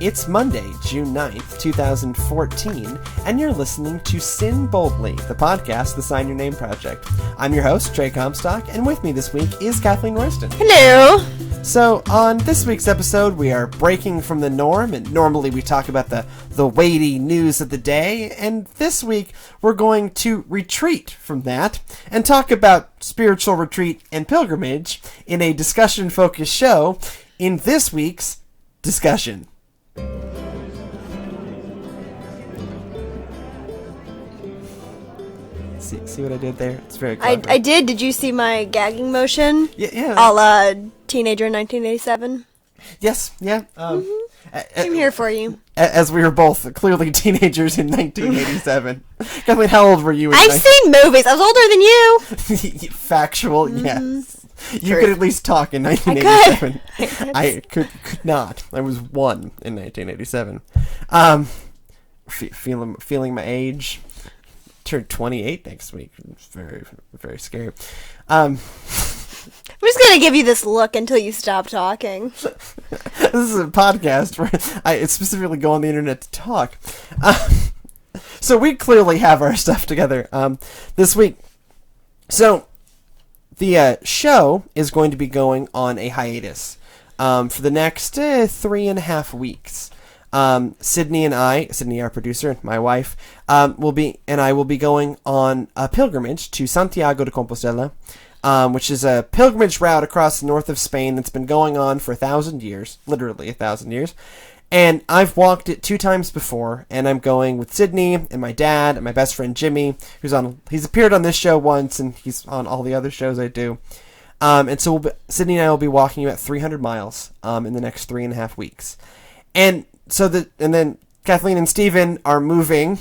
It's Monday, June 9th, 2014, and you're listening to SYN Boldly, the podcast, the Sign Your Name Project. I'm your host, Trey Comstock, and with me this week is Kathleen Royston. Hello! So, on this week's episode, we are breaking from the norm, and normally we talk about the weighty news of the day, and this week we're going to retreat from that and talk about spiritual retreat and pilgrimage in a discussion-focused show in this week's discussion. See what I did there? It's very clever. I did. Did you see my gagging motion? Yeah. A la Teenager in 1987? Yes, yeah. I'm here for you. As we were both clearly teenagers in 1987. Kathleen, how old were you? I've seen movies. I was older than you. Factual, yes. You True. Could at least talk in 1987. I could not. I was 1 in 1987. Feeling my age. Turned 28 next week. It's very, very scary. I'm just going to give you this look until you stop talking. This is a podcast where I specifically go on the internet to talk. So we clearly have our stuff together this week. So the show is going to be going on a hiatus for the next 3.5 weeks. Sydney, our producer, and my wife, will be going on a pilgrimage to Santiago de Compostela, which is a pilgrimage route across the north of Spain that's been going on for 1,000 years, literally 1,000 years. And I've walked it 2 times before, and I'm going with Sydney and my dad and my best friend Jimmy, he's appeared on this show once, and he's on all the other shows I do. And so Sydney and I will be walking about 300 miles in the next 3.5 weeks. And then Kathleen and Stephen are moving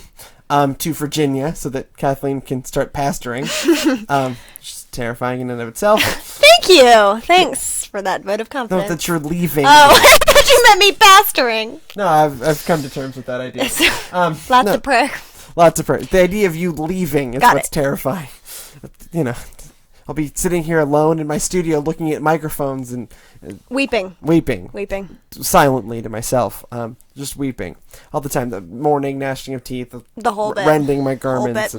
to Virginia so that Kathleen can start pastoring. Which is terrifying in and of itself. Thank you. Thanks for that vote of confidence. Not that you're leaving. Oh, I thought you meant me pastoring. No, I've come to terms with that idea. Lots of prayer. Lots of prayer. The idea of you leaving is what's terrifying. You know, I'll be sitting here alone in my studio looking at microphones and Weeping. Silently to myself. Just weeping. All the time. The mourning, gnashing of teeth. The whole bit. Rending my garments.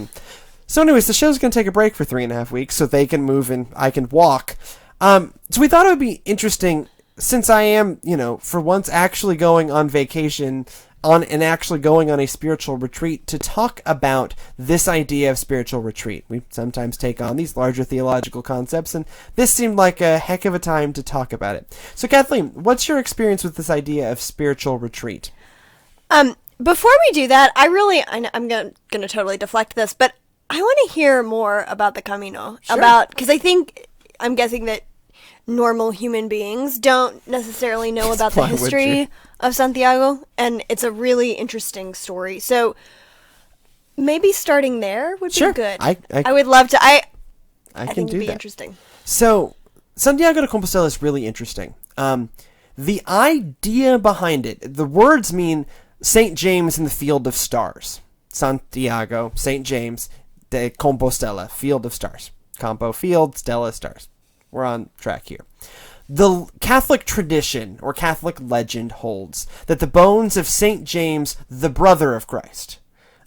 So anyways, the show's going to take a break for 3.5 weeks so they can move and I can walk. So we thought it would be interesting, since I am, for once actually going on vacation and actually going on a spiritual retreat, to talk about this idea of spiritual retreat. We sometimes take on these larger theological concepts, and this seemed like a heck of a time to talk about it. So Kathleen, what's your experience with this idea of spiritual retreat? Before we do that, I'm going to totally deflect this, but I want to hear more about the Camino. Sure. Because I'm guessing that normal human beings don't necessarily know about the history of Santiago, and it's a really interesting story. So maybe starting there would be good. I would love to. I think it'd be interesting. So Santiago de Compostela is really interesting. The idea behind it, the words mean St. James in the Field of Stars. Santiago, St. James de Compostela, Field of Stars. Compo, field, Stella, stars. We're on track here. The Catholic tradition or Catholic legend holds that the bones of St. James, the brother of Christ,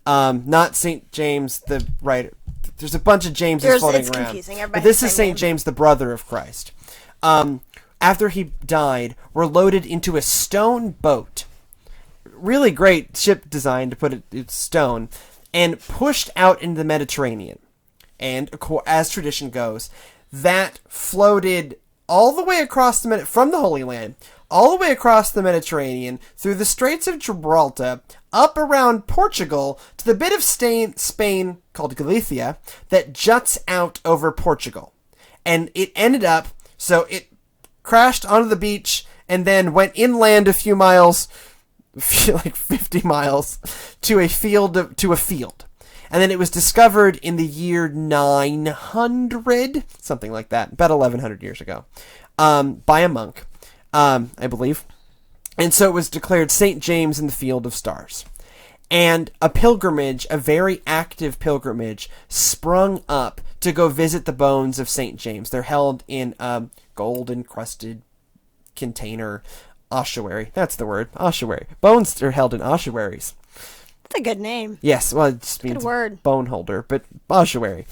not St. James the writer. There's a bunch of Jameses floating around. Confusing. But this is St. James, the brother of Christ. After he died, were loaded into a stone boat. Really great ship design to put it's stone, and pushed out into the Mediterranean. And as tradition goes, that floated all the way across from the Holy Land, all the way across the Mediterranean, through the Straits of Gibraltar, up around Portugal, to the bit of Spain called Galicia, that juts out over Portugal. And it ended up, so it crashed onto the beach, and then went inland a few miles, like 50 miles, to a field. And then it was discovered in the year 900, something like that, about 1,100 years ago, by a monk, I believe. And so it was declared St. James in the Field of Stars. And a pilgrimage, a very active pilgrimage, sprung up to go visit the bones of St. James. They're held in a gold-encrusted container ossuary. That's the word, ossuary. Bones are held in ossuaries. That's a good name. Yes, well, it just means good word. Bone holder, but ossuary.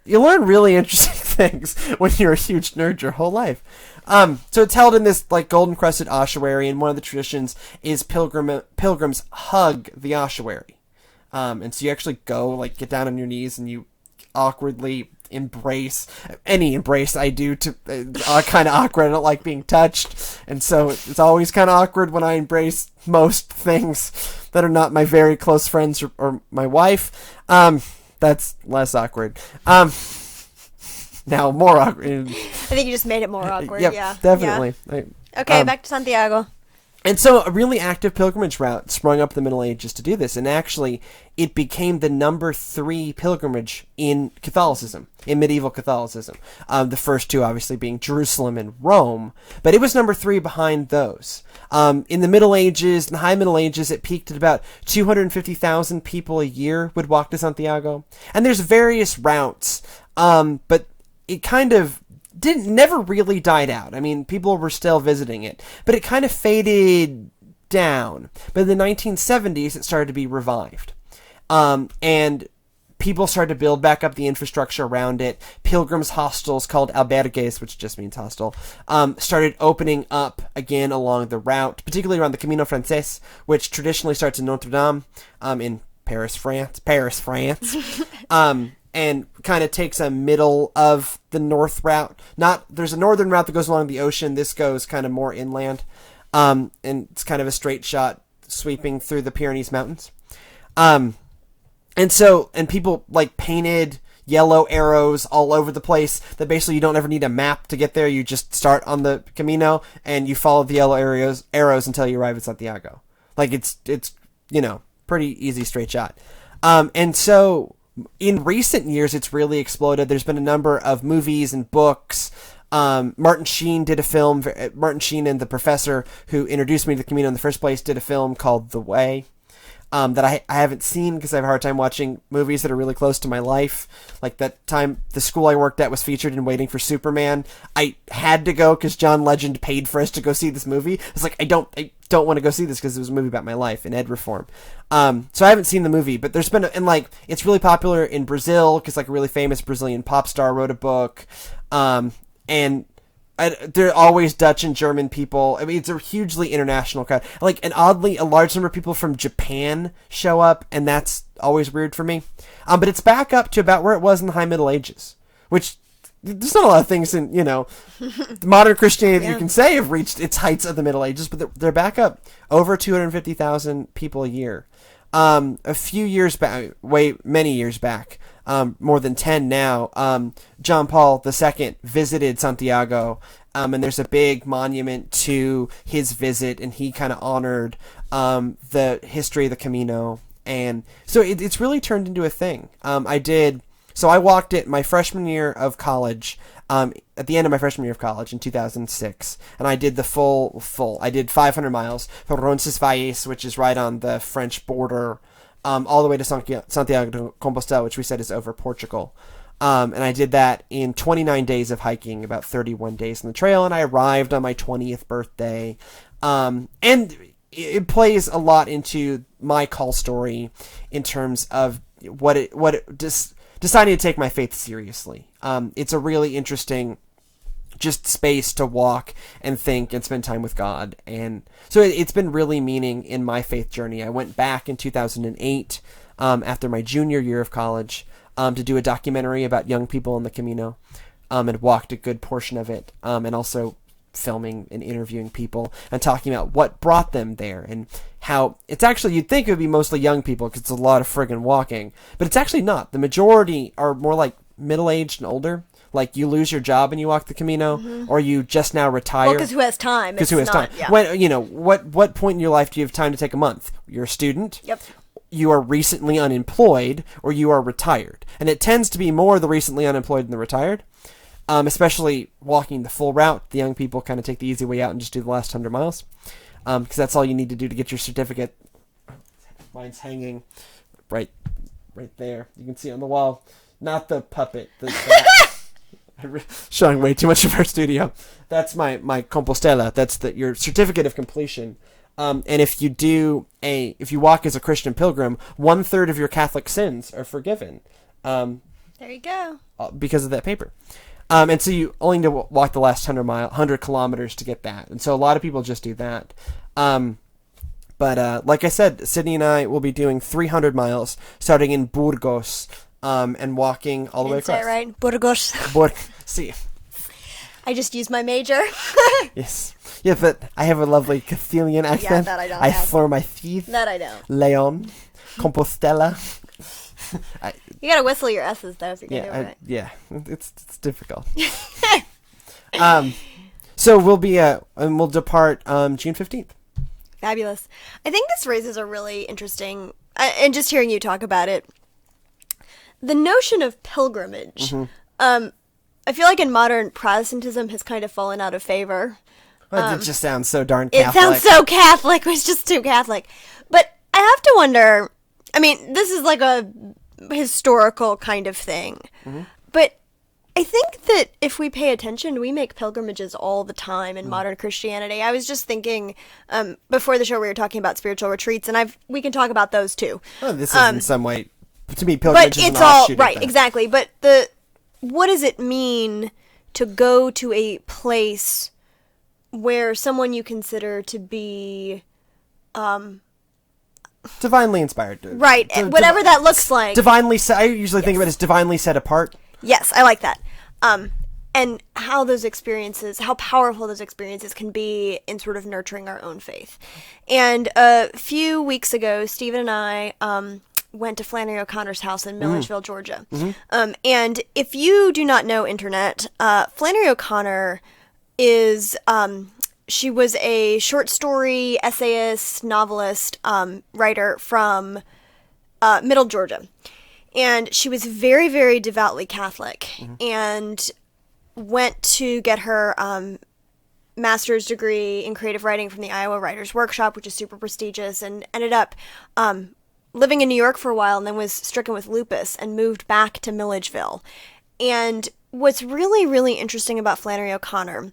You learn really interesting things when you're a huge nerd your whole life. So it's held in this like golden crested ossuary, and one of the traditions is pilgrims hug the ossuary. And so you actually go, like, get down on your knees and you awkwardly embrace. Any embrace I do to kind of awkward. I don't like being touched, and so it's always kind of awkward when I embrace most things that are not my very close friends or my wife. That's less awkward. Now more awkward. I think you just made it more awkward. Yep, yeah, definitely. Yeah. Okay, back to Santiago. And so a really active pilgrimage route sprung up in the Middle Ages to do this, and actually it became the number 3 pilgrimage in Catholicism, in medieval Catholicism. The first 2 obviously being Jerusalem and Rome, but it was number 3 behind those. In the Middle Ages, in the High Middle Ages, it peaked at about 250,000 people a year would walk to Santiago. And there's various routes, but it kind of never really died out. I mean, people were still visiting it, but it kind of faded down. But in the 1970s, it started to be revived. And people started to build back up the infrastructure around it. Pilgrims' hostels called albergues, which just means hostel, started opening up again along the route, particularly around the Camino Frances, which traditionally starts in Notre Dame, in Paris, France. And kind of takes a middle of the north route. There's a northern route that goes along the ocean. This goes kind of more inland. And it's kind of a straight shot sweeping through the Pyrenees Mountains. And people like painted yellow arrows all over the place that basically you don't ever need a map to get there. You just start on the Camino and you follow the yellow arrows until you arrive at Santiago. Like it's, pretty easy straight shot. And so in recent years, it's really exploded. There's been a number of movies and books. Martin Sheen did a film. Martin Sheen and the professor who introduced me to the Camino in the first place did a film called The Way. That I haven't seen because I have a hard time watching movies that are really close to my life. Like that time the school I worked at was featured in Waiting for Superman. I had to go because John Legend paid for us to go see this movie. I was like, I don't want to go see this because it was a movie about my life in ed reform. So I haven't seen the movie, but there's been, it's really popular in Brazil because like a really famous Brazilian pop star wrote a book. And they're always Dutch and German people. I mean, it's a hugely international crowd. And oddly, a large number of people from Japan show up, and that's always weird for me. But it's back up to about where it was in the High Middle Ages, which there's not a lot of things in, modern Christianity you can say have reached its heights of the Middle Ages, but they're back up over 250,000 people a year. A few years back, many years back, more than 10 now, John Paul II visited Santiago, and there's a big monument to his visit, and he kind of honored the history of the Camino, and so it's really turned into a thing. I walked it my freshman year of college, at the end of my freshman year of college in 2006, and I did the full, I did 500 miles from Roncesvalles, which is right on the French border, all the way to Santiago de Compostela, which we said is over Portugal. And I did that in 29 days of hiking, about 31 days on the trail, and I arrived on my 20th birthday. And it plays a lot into my call story in terms of deciding to take my faith seriously. It's a really interesting just space to walk and think and spend time with God. And so it's been really meaning in my faith journey. I went back in 2008 after my junior year of college to do a documentary about young people in the Camino, and walked a good portion of it, and also filming and interviewing people and talking about what brought them there and how it's actually, you'd think it would be mostly young people because it's a lot of friggin' walking, but it's actually not. The majority are more like middle-aged and older. Like you lose your job and you walk the Camino, or you just now retire. Well, because who has time? Because who has time? Yeah. When what point in your life do you have time to take a month? You're a student. Yep. You are recently unemployed, or you are retired, and it tends to be more the recently unemployed than the retired. Especially walking the full route, the young people kind of take the easy way out and just do the last 100 miles, because that's all you need to do to get your certificate. Mine's hanging right there. You can see it on the wall. Not the puppet. showing way too much of our studio. That's my Compostela. That's your certificate of completion. And if you walk as a Christian pilgrim, 1/3 of your Catholic sins are forgiven. There you go. Because of that paper. And so you only need to walk the last 100 kilometers to get that. And so a lot of people just do that. But like I said, Sydney and I will be doing 300 miles, starting in Burgos, and walking all the way across. Say it right, Burgos. See. I just used my major. Yes. Yeah, but I have a lovely Castilian accent. Yeah, that I don't I have. slur my teeth. That I don't. Leon. Compostela. You gotta whistle your S's though if you're gonna do it. Yeah, it's difficult. So we'll be and we'll depart June 15th. Fabulous. I think this raises a really interesting, and just hearing you talk about it, the notion of pilgrimage. I feel like in modern Protestantism has kind of fallen out of favor. It just sounds so darn Catholic. It sounds so Catholic. It's just too Catholic. But I have to wonder, I mean, this is like a historical kind of thing. But I think that if we pay attention, we make pilgrimages all the time in modern Christianity. I was just thinking, before the show we were talking about spiritual retreats, and we can talk about those too. Oh, this is in some way, to me, pilgrimage is an all offshoot of right, that. exactly. But what does it mean to go to a place where someone you consider to be divinely inspired, right? Whatever that looks like. Divinely, I usually think of it as divinely set apart. Yes, I like that. And how those experiences, how powerful those experiences can be in sort of nurturing our own faith. And a few weeks ago, Stephen and I went to Flannery O'Connor's house in Milledgeville, Georgia. And if you do not know internet, Flannery O'Connor is, she was a short story, essayist, novelist, writer from Middle Georgia. And she was very, very devoutly Catholic and went to get her master's degree in creative writing from the Iowa Writers Workshop, which is super prestigious, and ended up living in New York for a while, and then was stricken with lupus and moved back to Milledgeville. And what's really, really interesting about Flannery O'Connor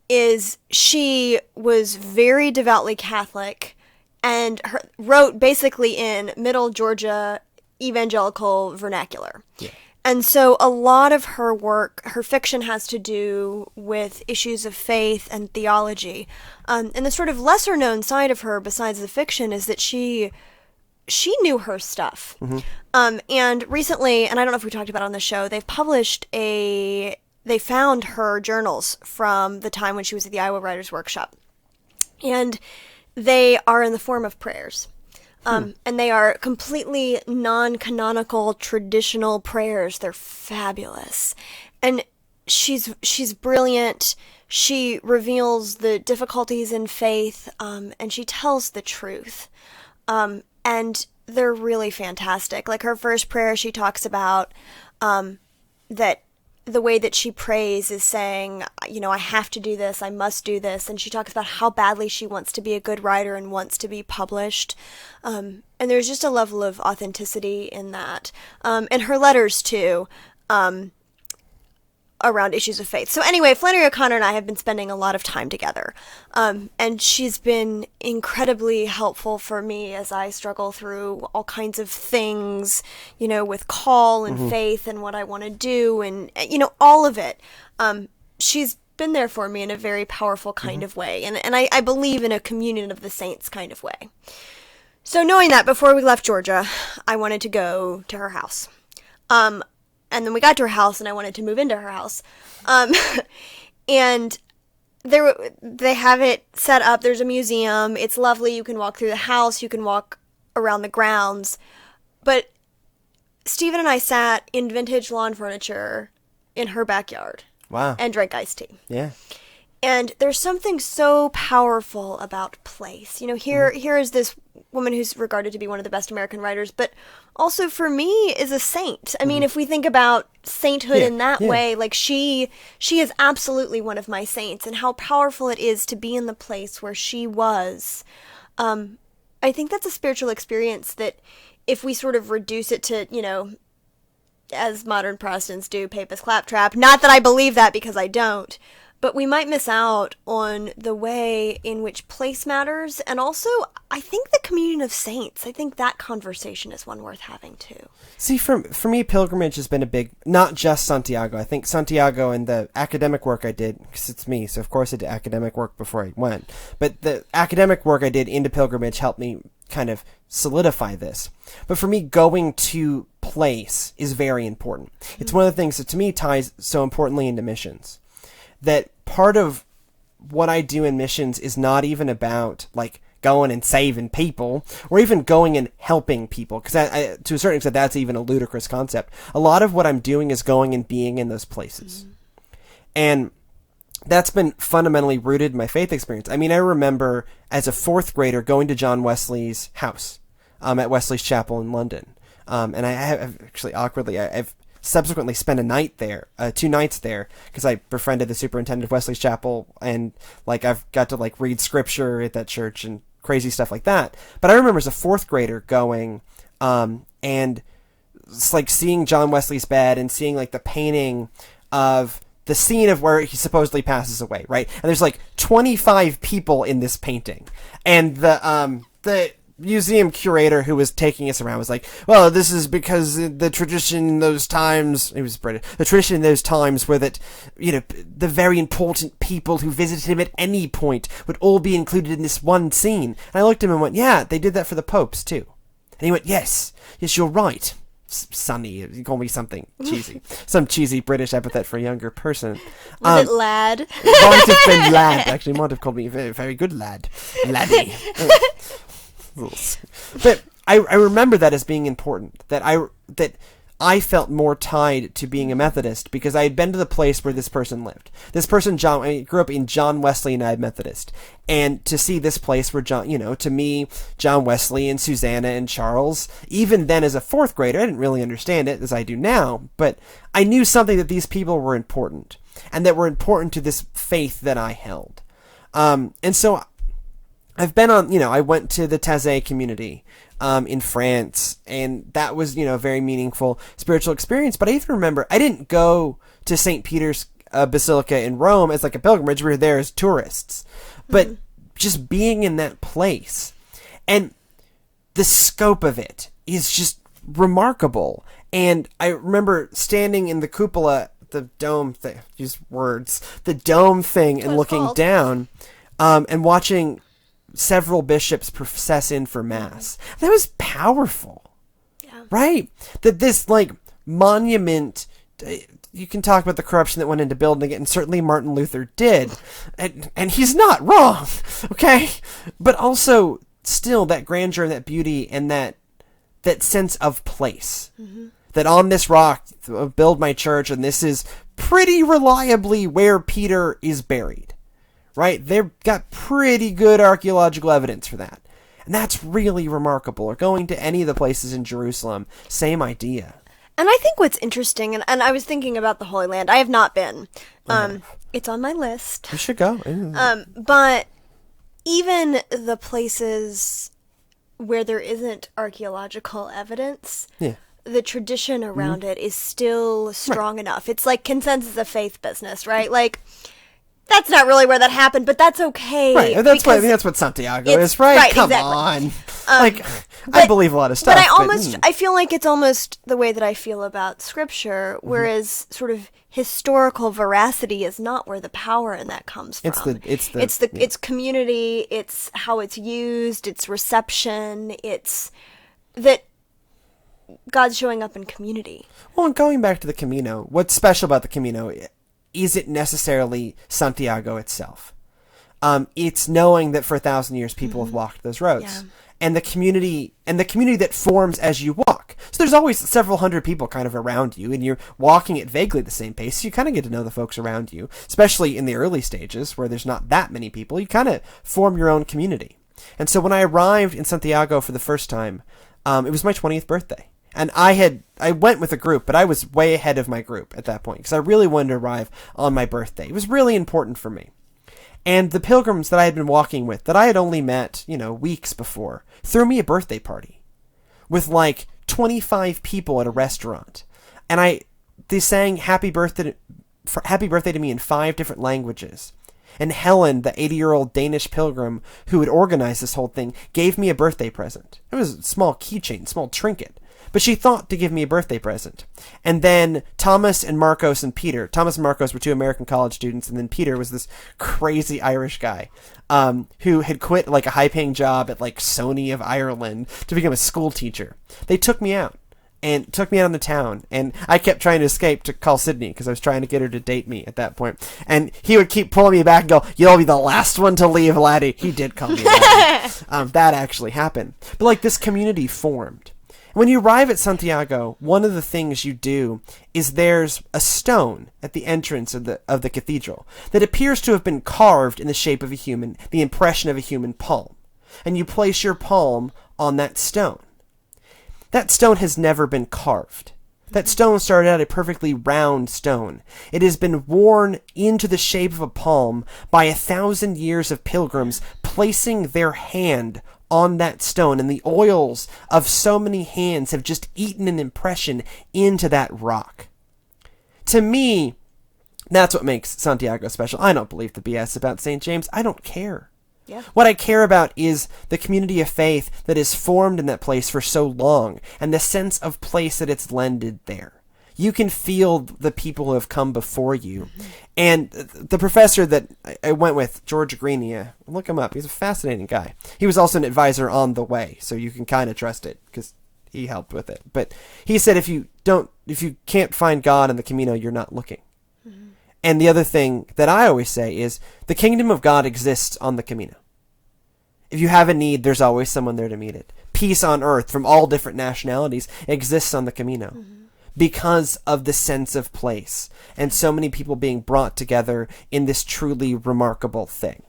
is she was very devoutly Catholic and wrote basically in Middle Georgia evangelical vernacular. Yeah. And so a lot of her work, her fiction, has to do with issues of faith and theology. And the sort of lesser known side of her besides the fiction is that she knew her stuff. And recently, and I don't know if we talked about it on the show, they found her journals from the time when she was at the Iowa Writers Workshop. And they are in the form of prayers. And they are completely non-canonical, traditional prayers. They're fabulous. And she's brilliant. She reveals the difficulties in faith, and she tells the truth. And they're really fantastic. Like her first prayer, she talks about that the way that she prays is saying, you know, I have to do this, I must do this. And she talks about how badly she wants to be a good writer and wants to be published. And there's just a level of authenticity in that. And her letters, too, around issues of faith. So anyway, Flannery O'Connor and I have been spending a lot of time together. And she's been incredibly helpful for me as I struggle through all kinds of things, you know, with call and faith and what I want to do and, you know, all of it. She's been there for me in a very powerful kind of way. And I believe in a communion of the saints kind of way. So knowing that, before we left Georgia, I wanted to go to her house. And then we got to her house, and I wanted to move into her house. And they have it set up. There's a museum. It's lovely. You can walk through the house. You can walk around the grounds. But Stephen and I sat in vintage lawn furniture in her backyard. Wow. And drank iced tea. Yeah. And there's something so powerful about place. You know, here is this woman who's regarded to be one of the best American writers, but also for me is a saint. I mean, if we think about sainthood in that way, like she is absolutely one of my saints, and how powerful it is to be in the place where she was. I think that's a spiritual experience that if we sort of reduce it to, you know, as modern Protestants do, papist claptrap. Not that I believe that, because I don't. But we might miss out on the way in which place matters, and also, I think the communion of saints. I think that conversation is one worth having, too. See, for me, pilgrimage has been a big, not just Santiago. I think Santiago and the academic work I did, because it's me, so of course I did academic work before I went. But the academic work I did into pilgrimage helped me kind of solidify this. But for me, going to place is very important. It's one of the things that to me ties so importantly into missions. That part of what I do in missions is not even about, like, going and saving people, or even going and helping people, because to a certain extent, that's even a ludicrous concept. A lot of what I'm doing is going and being in those places. Mm-hmm. And that's been fundamentally rooted in my faith experience. I mean, I remember as a fourth grader going to John Wesley's house at Wesley's Chapel in London. And I have actually, awkwardly, I've subsequently spent a night there, 2 nights there, because I befriended the superintendent of Wesley's Chapel, and like I've got to like read scripture at that church and crazy stuff like that. But I remember as a fourth grader going and it's like seeing John Wesley's bed and seeing like the painting of the scene of where he supposedly passes away, right? And there's like 25 people in this painting, and the museum curator who was taking us around was like, well, this is because the tradition in those times, he was British, the tradition in those times were that, you know, the very important people who visited him at any point would all be included in this one scene. And I looked at him and went, yeah, they did that for the popes too. And he went, yes, you're right. Sonny, you call me something cheesy. Some cheesy British epithet for a younger person. Was it lad? It might have been lad. Actually, might have called me a very, very good lad. Laddie. But I remember that as being important, that I felt more tied to being a Methodist because I had been to the place where this person lived. This person, I grew up in John Wesley United Methodist, and to see this place where John, you know, to me, John Wesley and Susanna and Charles, even then as a fourth grader, I didn't really understand it as I do now, but I knew something that these people were important, and that were important to this faith that I held. And so I've been on, you know, I went to the Taizé community in France, and that was, you know, a very meaningful spiritual experience. But I even remember, I didn't go to St. Peter's Basilica in Rome as like a pilgrimage. We were there as tourists. But just being in that place, and the scope of it is just remarkable. And I remember standing in the cupola, the dome thing, use words, the dome thing, and looking down and watching several bishops process in for mass. That was powerful. Yeah. Right? That this, like, monument, you can talk about the corruption that went into building it, and certainly Martin Luther did, and he's not wrong, okay? But also, still, that grandeur and that beauty and that sense of place. Mm-hmm. That on this rock, I'll build my church, and this is pretty reliably where Peter is buried. Right? They've got pretty good archaeological evidence for that. And that's really remarkable. Or going to any of the places in Jerusalem, same idea. And I think what's interesting, and I was thinking about the Holy Land. I have not been. It's on my list. You should go. But even the places where there isn't archaeological evidence, the tradition around it is still strong enough. It's like consensus of faith business, right? Like, that's not really where that happened, but that's okay. Right, that's what Santiago is, right? Right, Come exactly. on. I believe a lot of stuff. But I feel like it's almost the way that I feel about Scripture, whereas sort of historical veracity is not where the power in that comes from. It's community, it's how it's used, it's reception, it's that God's showing up in community. Well, and going back to the Camino, what's special about the Camino isn't necessarily Santiago itself. It's knowing that for 1,000 years people have walked those roads, and the community that forms as you walk. So there's always several hundred people kind of around you, and you're walking at vaguely the same pace. So you kind of get to know the folks around you, especially in the early stages where there's not that many people. You kind of form your own community. And so when I arrived in Santiago for the first time, it was my 20th birthday. And I went with a group, but I was way ahead of my group at that point because I really wanted to arrive on my birthday. It was really important for me. And the pilgrims that I had been walking with, that I had only met, weeks before, threw me a birthday party with like 25 people at a restaurant. And they sang happy birthday to me in 5 different languages. And Helen, the 80-year-old Danish pilgrim who had organized this whole thing, gave me a birthday present. It was a small keychain, small trinket. But she thought to give me a birthday present. And then Thomas and Marcos and Peter. Thomas and Marcos were 2 American college students, and then Peter was this crazy Irish guy who had quit like a high-paying job at like Sony of Ireland to become a school teacher. They took me out. And took me out on the town, and I kept trying to escape to call Sydney because I was trying to get her to date me at that point. And he would keep pulling me back and go, "You'll be the last one to leave, laddie." He did call me laddie. That actually happened. But like this community formed. When you arrive at Santiago, one of the things you do is there's a stone at the entrance of the cathedral that appears to have been carved in the shape of the impression of a human palm. And you place your palm on that stone. That stone has never been carved. That stone started out a perfectly round stone. It has been worn into the shape of a palm by 1,000 years of pilgrims placing their hand on that stone, and the oils of so many hands have just eaten an impression into that rock. To me, that's what makes Santiago special. I don't believe the BS about St. James. I don't care. Yeah. What I care about is the community of faith that is formed in that place for so long, and the sense of place that it's lended there. You can feel the people who have come before you. Mm-hmm. And the professor that I went with, George Greenia, look him up. He's a fascinating guy. He was also an advisor on the way, so you can kind of trust it because he helped with it. But he said if you can't find God in the Camino, you're not looking. And the other thing that I always say is the kingdom of God exists on the Camino. If you have a need, there's always someone there to meet it. Peace on earth from all different nationalities exists on the Camino because of the sense of place and so many people being brought together in this truly remarkable thing.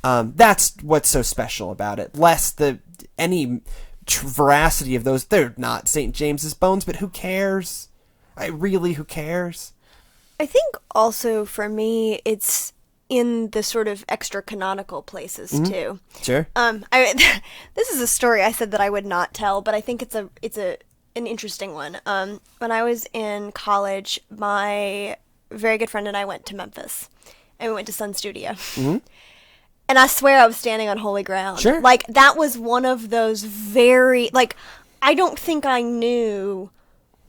That's what's so special about it. Less any veracity of those. They're not St. James's bones, but who cares? Who cares? I think also for me, it's in the sort of extra canonical places too. Sure. This is a story I said that I would not tell, but I think it's an interesting one. When I was in college, my very good friend and I went to Memphis, and we went to Sun Studio. Mm-hmm. And I swear I was standing on holy ground. Sure. Like, that was one of those very, like, I don't think I knew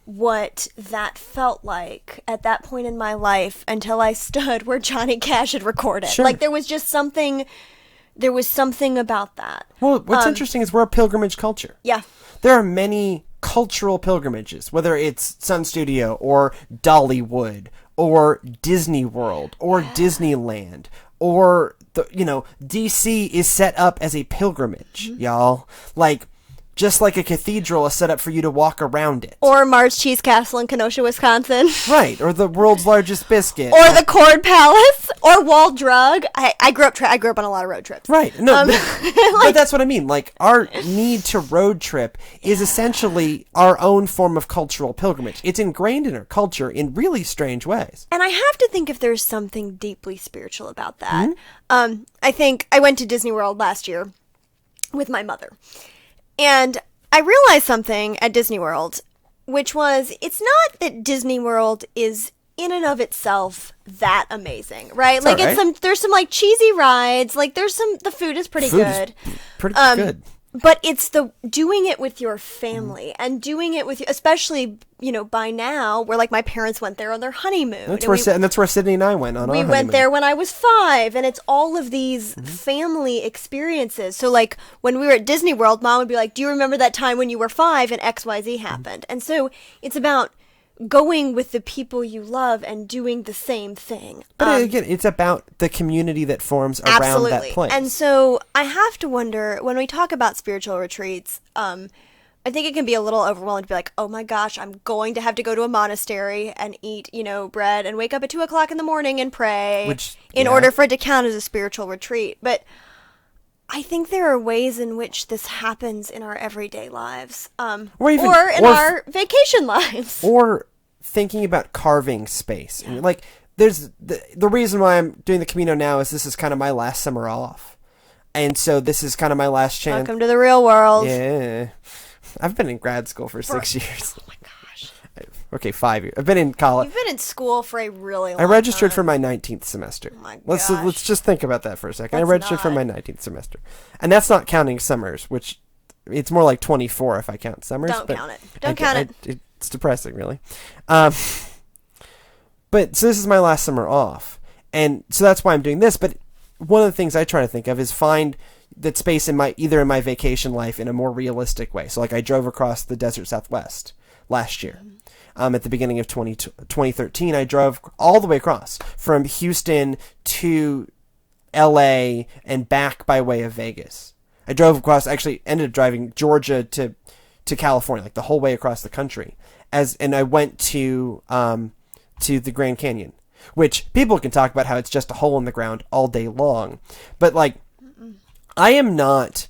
what that felt like at that point in my life until I stood where Johnny Cash had recorded. Sure. Like, there was something about that. Well, what's interesting is we're a pilgrimage culture. Yeah. There are many cultural pilgrimages, whether it's Sun Studio or Dollywood or Disney World or Disneyland or DC is set up as a pilgrimage, y'all. Like, just like a cathedral is set up for you to walk around it. Or Mars Cheese Castle in Kenosha, Wisconsin. Right, or the world's largest biscuit. Or the Cord Palace. Or Wall Drug. I grew up on a lot of road trips. Right. No, but that's what I mean. Like, our need to road trip is essentially our own form of cultural pilgrimage. It's ingrained in our culture in really strange ways. And I have to think if there's something deeply spiritual about that. I think I went to Disney World last year with my mother. And I realized something at Disney World, which was, it's not that Disney World is in and of itself that amazing, right? Like, there's some like cheesy rides, like the food is pretty good. Pretty good. But it's the doing it with your family and doing it with, especially, by now, where like my parents went there on their honeymoon. That's where Sydney and I went on our honeymoon. We went there when I was 5, and it's all of these family experiences. So like when we were at Disney World, Mom would be like, "Do you remember that time when you were 5 and XYZ happened?" And so it's about going with the people you love and doing the same thing. But again, it's about the community that forms around that place. And so I have to wonder, when we talk about spiritual retreats, I think it can be a little overwhelming to be like, oh my gosh, I'm going to have to go to a monastery and eat, bread and wake up at 2:00 in the morning and pray in order for it to count as a spiritual retreat. But I think there are ways in which this happens in our everyday lives, or in our vacation lives. Or thinking about carving space. Yeah. Like, there's the reason why I'm doing the Camino now is this is kind of my last summer off. And so this is kind of my last chance. Welcome to the real world. Yeah. I've been in grad school for 6 years. Oh my gosh. Okay, 5 years. I've been in college. You've been in school for a really long I registered time. for my 19th semester. Oh my Let's gosh. just think about that for a second. I That's registered for my not- 19th semester. And that's not counting summers, which it's more like 24 if I count summers. Don't but count it. Don't count it. It's depressing, really. But so this is my last summer off. And so that's why I'm doing this. But one of the things I try to think of is find that space in either in my vacation life in a more realistic way. So like I drove across the desert Southwest last year. At the beginning of 2013, I drove all the way across from Houston to LA and back by way of Vegas. I drove across, actually ended up driving Georgia to California, like the whole way across the country. And I went to the Grand Canyon, which people can talk about how it's just a hole in the ground all day long. But like, I am not,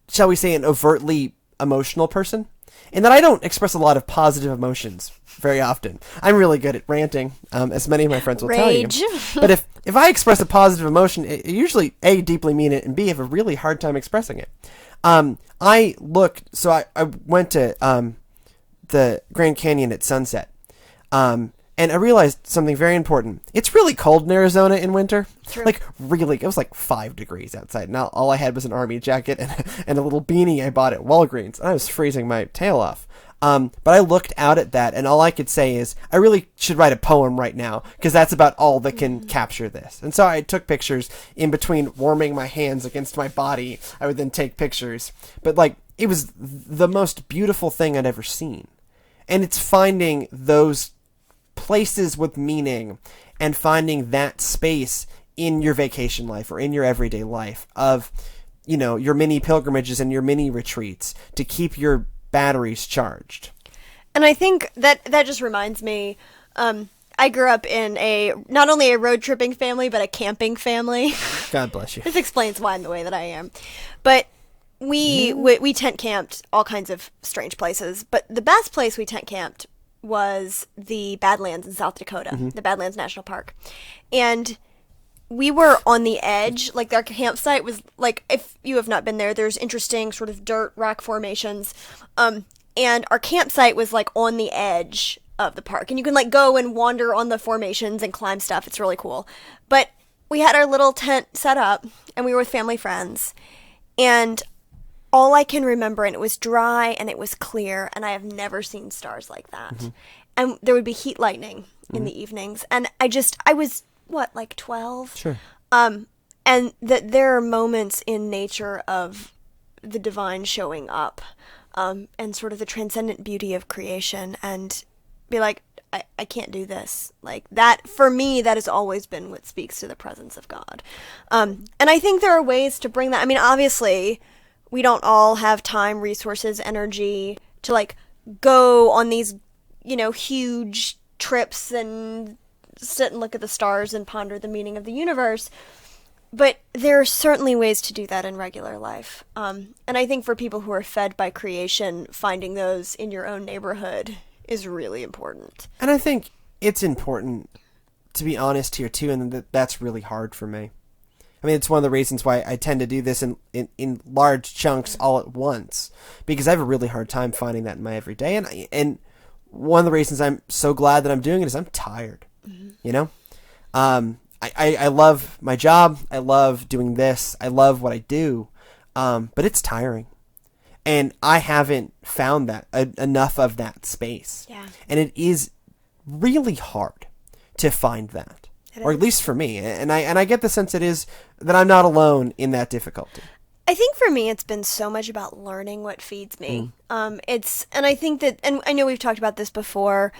shall we say, an overtly emotional person, in that I don't express a lot of positive emotions very often. I'm really good at ranting, as many of my friends will Rage. tell you. But if I express a positive emotion, it usually, A, deeply mean it, and B, have a really hard time expressing it. I went to the Grand Canyon at sunset. And I realized something very important. It's really cold in Arizona in winter. True. Like, really, it was like 5 degrees outside. Now, all I had was an army jacket and a little beanie I bought at Walgreens. And I was freezing my tail off. But I looked out at that, and all I could say is, I really should write a poem right now, because that's about all that can capture this. And so I took pictures in between warming my hands against my body. I would then take pictures. But, like, it was the most beautiful thing I'd ever seen. And it's finding those places with meaning and finding that space in your vacation life or in your everyday life of, you know, your mini pilgrimages and your mini retreats to keep your batteries charged. And I think that just reminds me, I grew up in not only a road tripping family, but a camping family. God bless you. This explains why I'm the way that I am. But we tent camped all kinds of strange places. But the best place we tent camped was the Badlands in South Dakota, the Badlands National Park. And we were on the edge, like our campsite was like, if you have not been there, there's interesting sort of dirt rock formations. And our campsite was like on the edge of the park. And you can like go and wander on the formations and climb stuff. It's really cool. But we had our little tent set up and we were with family friends. And all I can remember, and it was dry and it was clear, and I have never seen stars like that. And there would be heat lightning in the evenings. And I was, what, like 12? Sure. And that there are moments in nature of the divine showing up, and sort of the transcendent beauty of creation, and be like, I can't do this. Like that, for me, that has always been what speaks to the presence of God. And I think there are ways to bring that. I mean, obviously, we don't all have time, resources, energy to like go on these, you know, huge trips and sit and look at the stars and ponder the meaning of the universe. But there are certainly ways to do that in regular life. And I think for people who are fed by creation, finding those in your own neighborhood is really important. And I think it's important to be honest here too, and that's really hard for me. I mean, it's one of the reasons why I tend to do this in large chunks all at once, because I have a really hard time finding that in my everyday. And one of the reasons I'm so glad that I'm doing it is I'm tired, you know? I love my job. I love doing this. I love what I do. But it's tiring. And I haven't found that enough of that space. Yeah. And it is really hard to find that. Or at least for me. And I get the sense that I'm not alone in that difficulty. I think for me, it's been so much about learning what feeds me. And I think that, and I know we've talked about this before,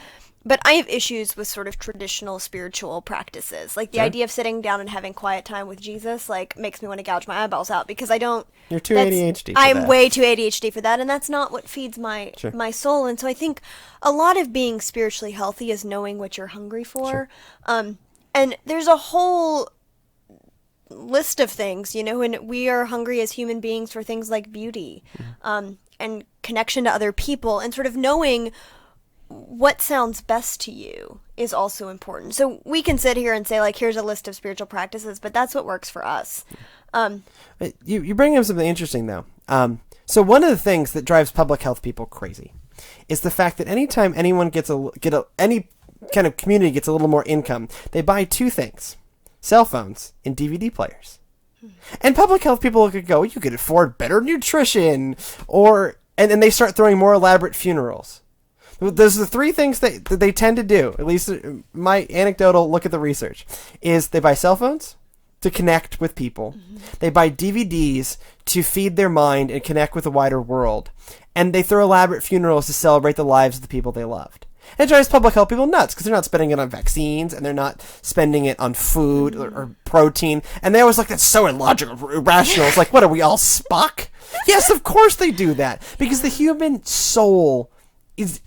but I have issues with sort of traditional spiritual practices. Like the idea of sitting down and having quiet time with Jesus, like makes me want to gouge my eyeballs out because I don't. You're too ADHD for I'm that. way too ADHD for that, and that's not what feeds my soul. And so I think a lot of being spiritually healthy is knowing what you're hungry for. And there's a whole list of things, you know, and we are hungry as human beings for things like beauty, and connection to other people, and sort of knowing what sounds best to you is also important. So we can sit here and say, like, here's a list of spiritual practices, but that's what works for us. You bring up something interesting, though. So one of the things that drives public health people crazy is the fact that anytime anyone any kind of community gets a little more income, they buy two things: cell phones and DVD players. And public health people could go, you could afford better nutrition, and then they start throwing more elaborate funerals. Those are the three things that they tend to do, at least my anecdotal look at the research, is they buy cell phones to connect with people. Mm-hmm. They buy DVDs to feed their mind and connect with the wider world. And they throw elaborate funerals to celebrate the lives of the people they loved. And it drives public health people nuts because they're not spending it on vaccines and they're not spending it on food or protein. And they always like, that's so illogical, irrational. It's like, what are we all Spock? Yes, of course they do that, because the human soul is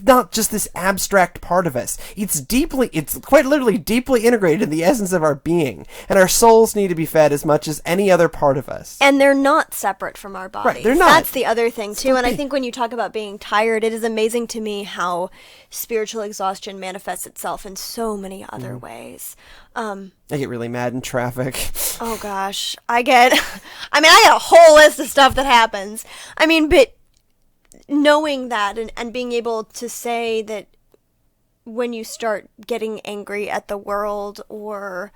not just this abstract part of us. It's quite literally deeply integrated in the essence of our being. And our souls need to be fed as much as any other part of us. And they're not separate from our bodies. Right, they're not. That's the other thing, too. And I think when you talk about being tired, it is amazing to me how spiritual exhaustion manifests itself in so many other ways. I get really mad in traffic. Oh, gosh. I get a whole list of stuff that happens. But knowing that and being able to say that when you start getting angry at the world or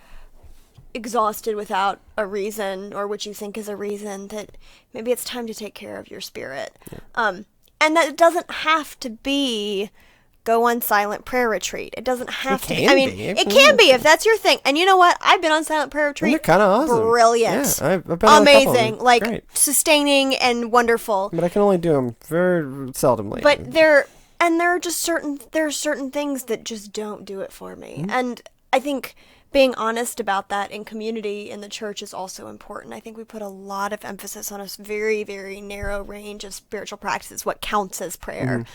exhausted without a reason or what you think is a reason, that maybe it's time to take care of your spirit. Yeah. And that it doesn't have to be go on silent prayer retreat. It doesn't have to be. It can be if that's your thing. And you know what? I've been on silent prayer retreat. They're kind of awesome. Brilliant. Yeah, I've been on amazing. Great. Sustaining and wonderful. But I can only do them very seldomly. But there are just certain things that just don't do it for me. Mm-hmm. And I think being honest about that in community in the church is also important. I think we put a lot of emphasis on a very, very narrow range of spiritual practices, what counts as prayer.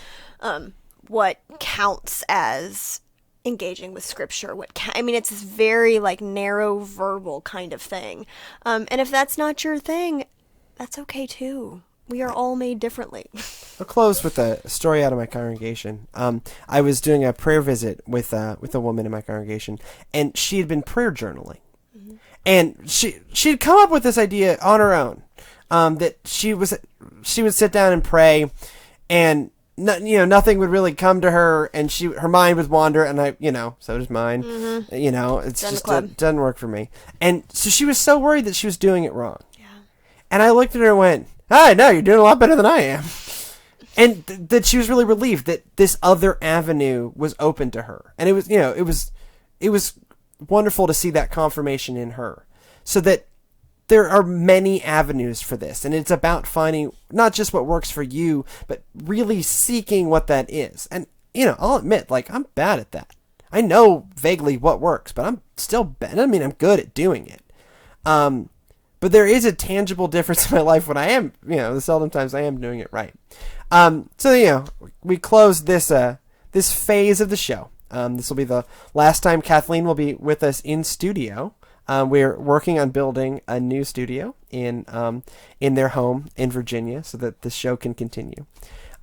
Mm-hmm. What counts as engaging with scripture, it's this very narrow verbal kind of thing. And if that's not your thing, that's okay too. We are all made differently. I'll close with a story out of my congregation. I was doing a prayer visit with a woman in my congregation, and she had been prayer journaling. Mm-hmm. And she'd come up with this idea on her own, that she would sit down and pray, and nothing would really come to her, and her mind would wander, and so does mine. Mm-hmm. It's just it doesn't work for me. And so she was so worried that she was doing it wrong. Yeah. And I looked at her and went, "I know you're doing a lot better than I am," and that she was really relieved that this other avenue was open to her, and it was wonderful to see that confirmation in her, so that there are many avenues for this, and it's about finding not just what works for you, but really seeking what that is. And, I'll admit, I'm bad at that. I know vaguely what works, but I'm still bad. I'm good at doing it. But there is a tangible difference in my life when I am, the seldom times I am doing it right. So, we close this phase of the show. This will be the last time Kathleen will be with us in studio. We're working on building a new studio in their home in Virginia so that the show can continue.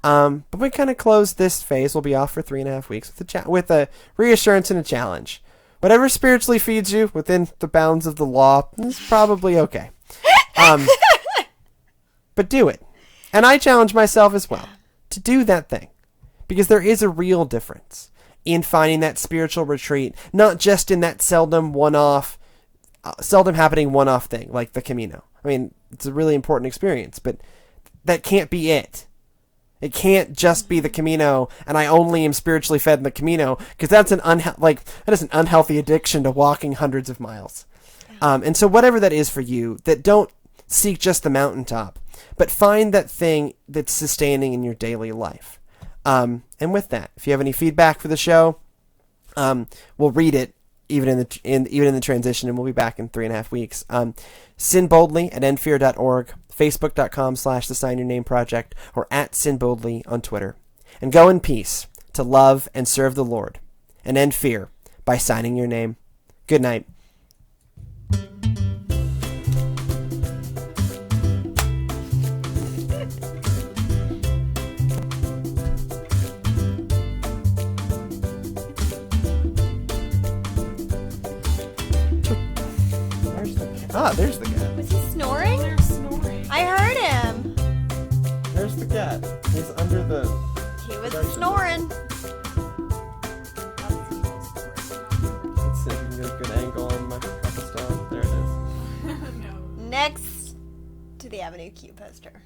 But we kind of close this phase. We'll be off for 3.5 weeks with a reassurance and a challenge. Whatever spiritually feeds you within the bounds of the law is probably okay. But do it. And I challenge myself as well to do that thing, because there is a real difference in finding that spiritual retreat, not just in that seldom happening one-off thing like the Camino. It's a really important experience, but that can't be it. It can't just be the Camino, and I only am spiritually fed in the Camino, because that's an unhealthy addiction to walking hundreds of miles. And so whatever that is for you, that don't seek just the mountaintop, but find that thing that's sustaining in your daily life. And with that, if you have any feedback for the show, we'll read it even in the transition, and we'll be back in 3.5 weeks. SYN boldly at endfear.org, facebook.com/the Sign Your Name Project, or at SYN boldly on Twitter. And go in peace to love and serve the Lord, and end fear by signing your name. Good night. There's the guy. Was he snoring? They're snoring. I heard him. There's the cat. He's under the snoring. Let's see if we can get a good angle on my Papa Stone. There it is. Next to the Avenue Q poster.